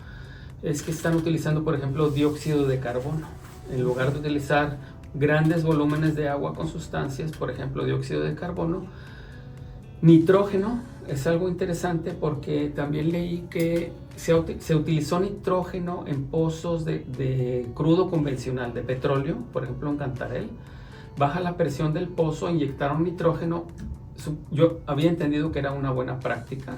es que están utilizando, por ejemplo, dióxido de carbono. En lugar de utilizar grandes volúmenes de agua con sustancias, por ejemplo, dióxido de carbono, nitrógeno. Es algo interesante porque también leí que se utilizó nitrógeno en pozos de crudo convencional, de petróleo, por ejemplo en Cantarell. Baja la presión del pozo, inyectaron nitrógeno. Yo había entendido que era una buena práctica,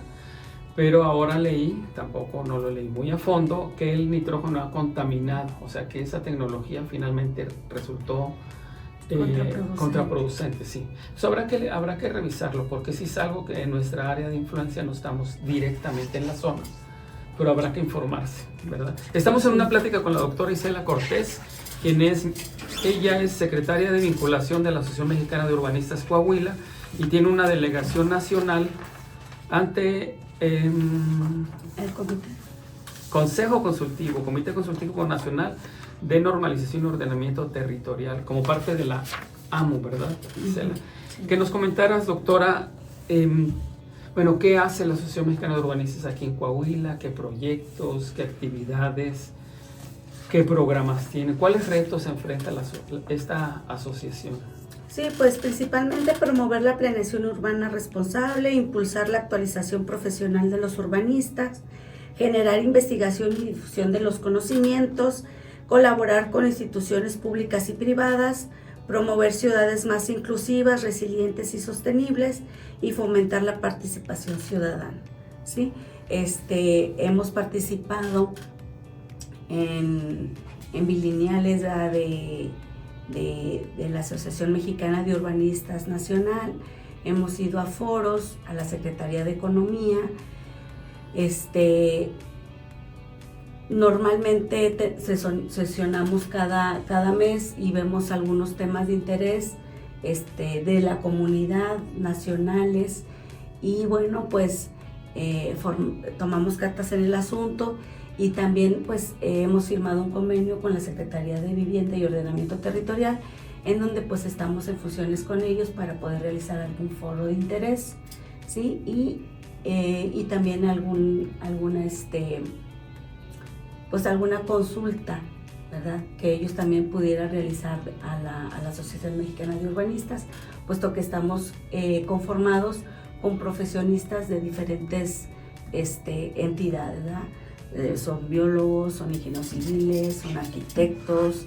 pero ahora leí, tampoco no lo leí muy a fondo, que el nitrógeno ha contaminado, o sea que esa tecnología finalmente resultó contraproducente, sí. Entonces habrá que revisarlo, porque sí es algo que en nuestra área de influencia no estamos directamente en la zona, pero habrá que informarse, ¿verdad? Estamos en una plática con la doctora Isela Cortés, ella es secretaria de vinculación de la Asociación Mexicana de Urbanistas Coahuila y tiene una delegación nacional ante el comité. Comité Consultivo Nacional de Normalización y Ordenamiento Territorial, como parte de la AMU, ¿verdad, Isela? Sí. Que nos comentaras, doctora, ¿qué hace la Asociación Mexicana de Urbanistas aquí en Coahuila? ¿Qué proyectos, qué actividades, qué programas tiene? ¿Cuáles retos enfrenta esta asociación? Sí, pues principalmente promover la planeación urbana responsable, impulsar la actualización profesional de los urbanistas, generar investigación y difusión de los conocimientos, colaborar con instituciones públicas y privadas, promover ciudades más inclusivas, resilientes y sostenibles y fomentar la participación ciudadana, ¿sí? Hemos participado en bilineales de la Asociación Mexicana de Urbanistas Nacional, hemos ido a foros, a la Secretaría de Economía, normalmente sesionamos cada mes y vemos algunos temas de interés de la comunidad, nacionales, y bueno, pues tomamos cartas en el asunto Y también pues hemos firmado un convenio con la Secretaría de Vivienda y Ordenamiento Territorial, en donde pues estamos en funciones con ellos para poder realizar algún foro de interés, ¿sí? Y también alguna consulta, ¿verdad? Que ellos también pudieran realizar a la Asociación Mexicana de Urbanistas, puesto que estamos conformados con profesionistas de diferentes entidades, ¿verdad? Son biólogos, son ingenieros civiles, son arquitectos,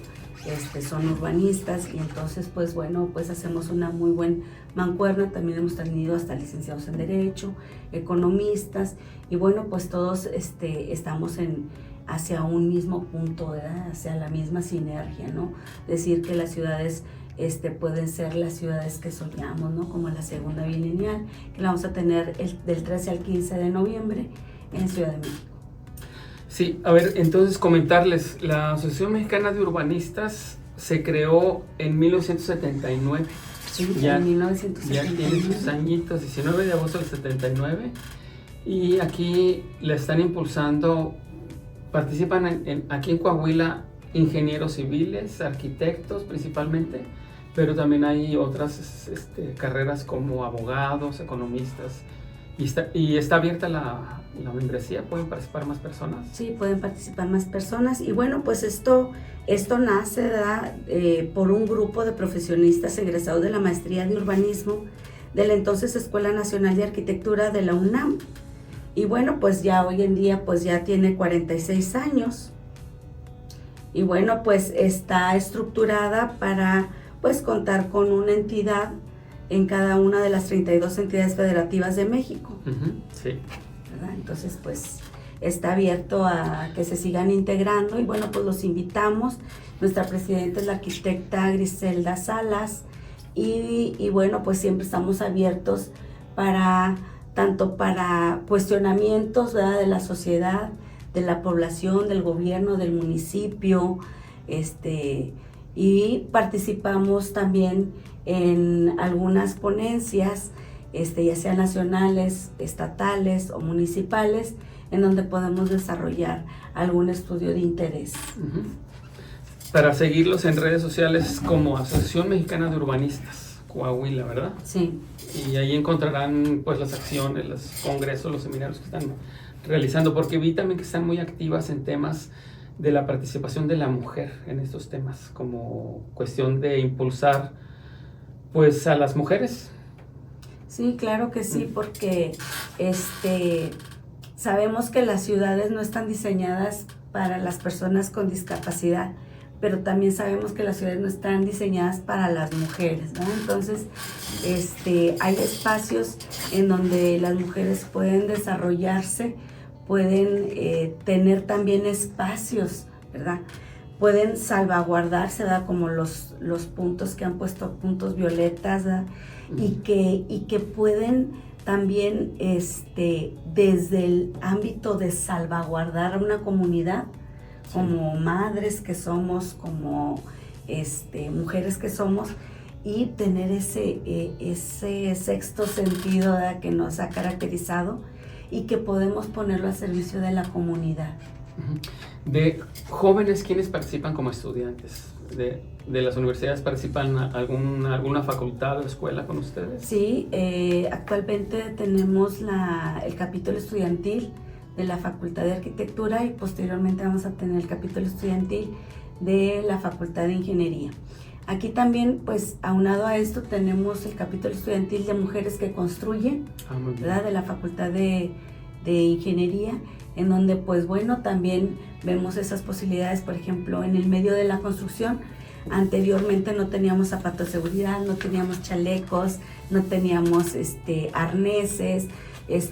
son urbanistas, y entonces pues bueno, pues hacemos una muy buena mancuerna. También hemos tenido hasta licenciados en Derecho, economistas, y bueno, pues todos estamos hacia un mismo punto, ¿verdad? Hacia la misma sinergia, ¿no? Decir que las ciudades pueden ser las ciudades que soñamos, ¿no? Como la segunda bilineal, que la vamos a tener del 13 al 15 de noviembre en Ciudad de México. Sí, a ver, entonces comentarles, la Asociación Mexicana de Urbanistas se creó en 1979. Sí, en 1979. Ya tiene sus añitos, 19 de agosto del 79, y aquí la están impulsando, participan aquí en Coahuila ingenieros civiles, arquitectos principalmente, pero también hay otras carreras como abogados, economistas, y está abierta la membresía. ¿Pueden participar más personas? Sí, pueden participar más personas, y bueno, pues esto nace, ¿verdad? Por un grupo de profesionistas egresados de la maestría de urbanismo de la entonces Escuela Nacional de Arquitectura de la UNAM, y bueno, pues ya hoy en día pues ya tiene 46 años, y bueno, pues está estructurada para pues contar con una entidad en cada una de las 32 entidades federativas de México. Sí. ¿Verdad? Entonces, pues está abierto a que se sigan integrando, y bueno, pues los invitamos. Nuestra presidenta es la arquitecta Griselda Salas, y bueno, pues siempre estamos abiertos tanto para cuestionamientos, ¿verdad? De la sociedad, de la población, del gobierno, del municipio, y participamos también en algunas ponencias, ya sean nacionales, estatales o municipales, en donde podemos desarrollar algún estudio de interés. Para seguirlos en redes sociales como Asociación Mexicana de Urbanistas, Coahuila, ¿verdad? Sí. Y ahí encontrarán pues las acciones, los congresos, los seminarios que están realizando, porque vi también que están muy activas en temas de la participación de la mujer en estos temas, como cuestión de impulsar pues a las mujeres. Sí, claro que sí, porque sabemos que las ciudades no están diseñadas para las personas con discapacidad, pero también sabemos que las ciudades no están diseñadas para las mujeres, ¿no? Entonces, hay espacios en donde las mujeres pueden desarrollarse, pueden tener también espacios, ¿verdad? Pueden salvaguardarse, ¿verdad? Como los puntos que han puesto, puntos violetas, ¿verdad? Y que pueden también, desde el ámbito de salvaguardar a una comunidad, como madres que somos, como mujeres que somos, y tener ese sexto sentido, ¿verdad? Que nos ha caracterizado, y que podemos ponerlo al servicio de la comunidad. De jóvenes, ¿quiénes participan como estudiantes? ¿De las universidades participan alguna facultad o escuela con ustedes? Sí, actualmente tenemos el capítulo estudiantil de la Facultad de Arquitectura, y posteriormente vamos a tener el capítulo estudiantil de la Facultad de Ingeniería. Aquí también, pues, aunado a esto, tenemos el capítulo estudiantil de Mujeres que Construyen, ¿verdad? De la Facultad de Ingeniería, en donde, pues, bueno, también vemos esas posibilidades. Por ejemplo, en el medio de la construcción, anteriormente no teníamos zapatos de seguridad, no teníamos chalecos, no teníamos arneses,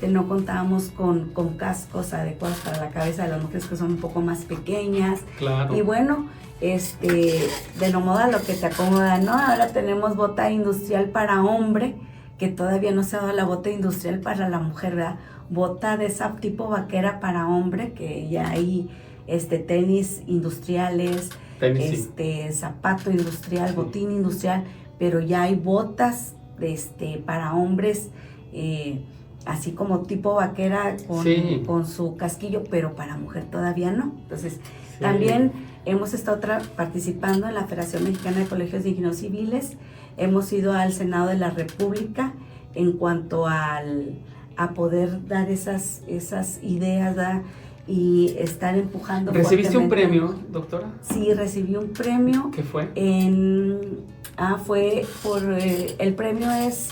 no contábamos con cascos adecuados para la cabeza de las mujeres, que son un poco más pequeñas. Claro. Y bueno, de lo moda lo que te acomoda, ¿no? Ahora tenemos bota industrial para hombre, que todavía no se ha dado la bota industrial para la mujer, ¿verdad? Bota de esa tipo vaquera para hombre, que ya hay tenis industriales, zapato industrial, sí, botín industrial, pero ya hay botas para hombres así como tipo vaquera Sí. con su casquillo, pero para mujer todavía no. Entonces, Sí. también hemos estado participando en la Federación Mexicana de Colegios de Ingenieros Civiles, hemos ido al Senado de la República en cuanto a poder dar esas ideas, ¿verdad? Y estar empujando. ¿Recibiste un premio, doctora? Sí, recibí un premio. ¿Qué fue? Fue por, el premio es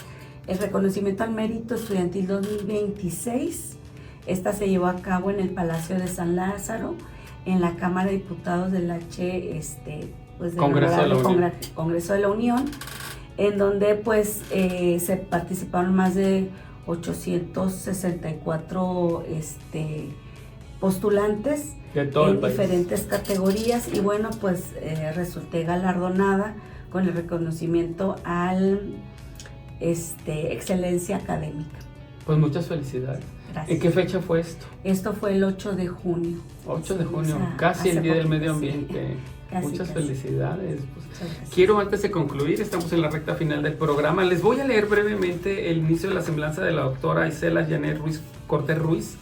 el reconocimiento al mérito estudiantil 2026. Esta se llevó a cabo en el Palacio de San Lázaro, en la Cámara de Diputados del pues Congreso de la Unión, en donde pues se participaron más de 864 postulantes de todo en el país, diferentes categorías, y bueno, pues resulté galardonada con el reconocimiento al excelencia académica. Pues muchas felicidades. Gracias. ¿En qué fecha fue esto? Esto fue el 8 de junio. 8 de junio, casi el Día del Medio Ambiente. Sí. Muchas felicidades. Pues, gracias. Quiero, antes de concluir, estamos en la recta final del programa, les voy a leer brevemente el inicio de la semblanza de la doctora Isela Janet Cortés Ruiz,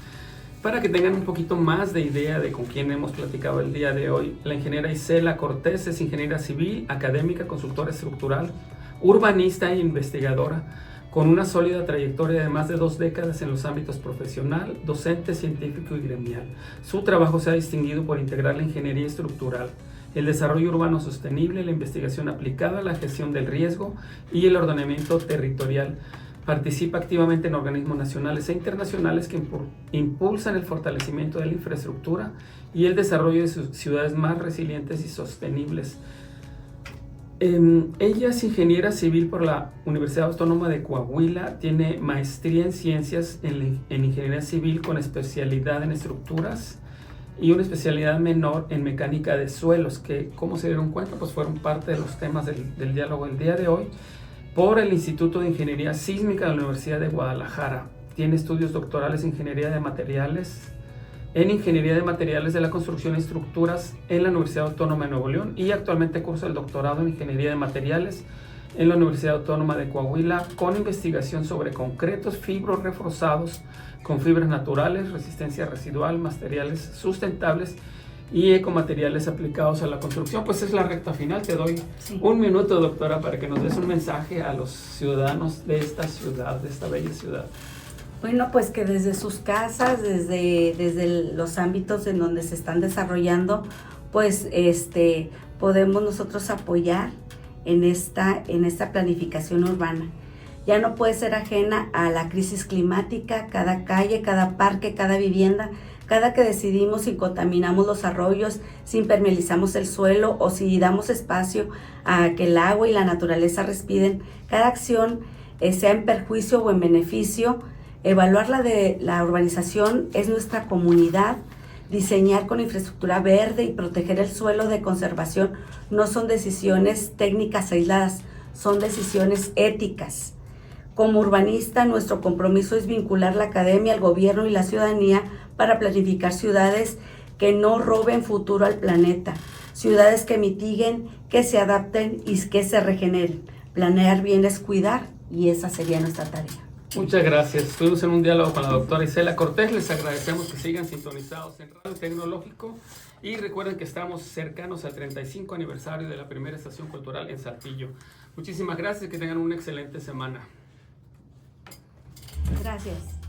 para que tengan un poquito más de idea de con quién hemos platicado el día de hoy. La ingeniera Isela Cortés es ingeniera civil, académica, consultora estructural, urbanista e investigadora, con una sólida trayectoria de más de 2 décadas en los ámbitos profesional, docente, científico y gremial. Su trabajo se ha distinguido por integrar la ingeniería estructural, el desarrollo urbano sostenible, la investigación aplicada, la gestión del riesgo y el ordenamiento territorial. Participa activamente en organismos nacionales e internacionales que impulsan el fortalecimiento de la infraestructura y el desarrollo de ciudades más resilientes y sostenibles. Ella es ingeniera civil por la Universidad Autónoma de Coahuila, tiene maestría en ciencias en ingeniería civil con especialidad en estructuras y una especialidad menor en mecánica de suelos, que, como se dieron cuenta, pues fueron parte de los temas del diálogo del día de hoy, por el Instituto de Ingeniería Sísmica de la Universidad de Guadalajara. Tiene estudios doctorales en Ingeniería de Materiales de la Construcción y Estructuras en la Universidad Autónoma de Nuevo León, y actualmente cursa el doctorado en Ingeniería de Materiales en la Universidad Autónoma de Coahuila, con investigación sobre concretos, fibros reforzados con fibras naturales, resistencia residual, materiales sustentables y ecomateriales aplicados a la construcción. Pues es la recta final. Te doy un minuto, doctora, para que nos des un mensaje a los ciudadanos de esta ciudad, de esta bella ciudad. Bueno, pues que desde sus casas, desde los ámbitos en donde se están desarrollando, pues podemos nosotros apoyar en esta planificación urbana. Ya no puede ser ajena a la crisis climática. Cada calle, cada parque, cada vivienda, cada que decidimos si contaminamos los arroyos, si impermeabilizamos el suelo o si damos espacio a que el agua y la naturaleza respiren, cada acción sea en perjuicio o en beneficio. Evaluar la urbanización es nuestra comunidad. Diseñar con infraestructura verde y proteger el suelo de conservación no son decisiones técnicas aisladas, son decisiones éticas. Como urbanista, nuestro compromiso es vincular la academia, el gobierno y la ciudadanía para planificar ciudades que no roben futuro al planeta, ciudades que mitiguen, que se adapten y que se regeneren. Planear bien es cuidar, y esa sería nuestra tarea. Muchas gracias. Estuvimos en un diálogo con la doctora Isela Cortés. Les agradecemos que sigan sintonizados en Radio Tecnológico, y recuerden que estamos cercanos al 35 aniversario de la primera estación cultural en Saltillo. Muchísimas gracias y que tengan una excelente semana. Gracias.